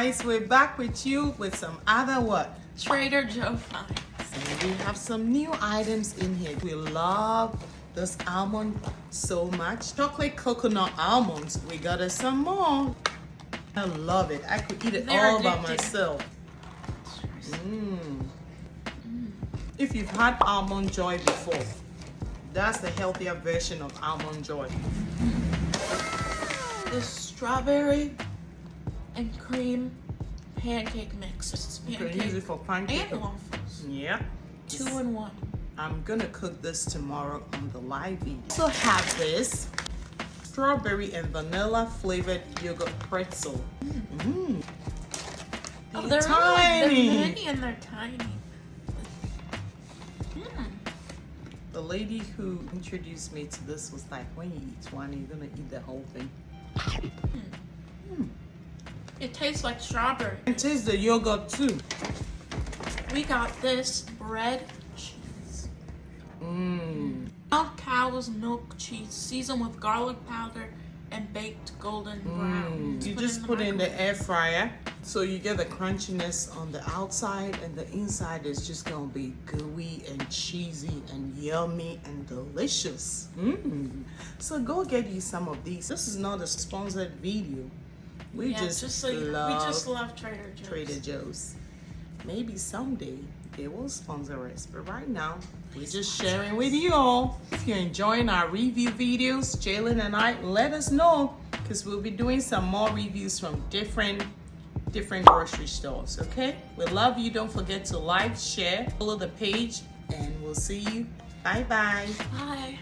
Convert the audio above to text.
guys, we're back with you with some other what? Trader Joe finds. So we have some new items in here. We love this almond so much. Chocolate coconut almonds. We got us some more. I love it. I could eat it They're all by addictive. myself. If you've had almond joy before, that's the healthier version of almond joy. This strawberry and cream pancake mix. It's You pancake can use it for pancake. and waffles. Yeah. 2 in 1. I'm gonna cook this tomorrow on the live video. Also have this strawberry and vanilla flavored yogurt pretzel. Oh, they're tiny. Like, they're mini and they're tiny. The lady who introduced me to this was like, when you eat one, you're gonna eat the whole thing. It tastes like strawberry. It tastes the yogurt too. We got this bread cheese. Wild cow's milk cheese seasoned with garlic powder and baked golden brown. You just put it in the air fryer, so you get the crunchiness on the outside, and the inside is just gonna be gooey and cheesy and yummy and delicious. So go get you some of these. This is not a sponsored video. We Yeah, just so we just love Trader Joe's. Trader Joe's. Maybe someday they will sponsor us, but right now we're just sharing with you all. If you're enjoying our review videos, Jalen and I, let us know, because we'll be doing some more reviews from different grocery stores. Okay, we love you. Don't forget to like, share, follow the page, and we'll see you. Bye. Bye. Bye.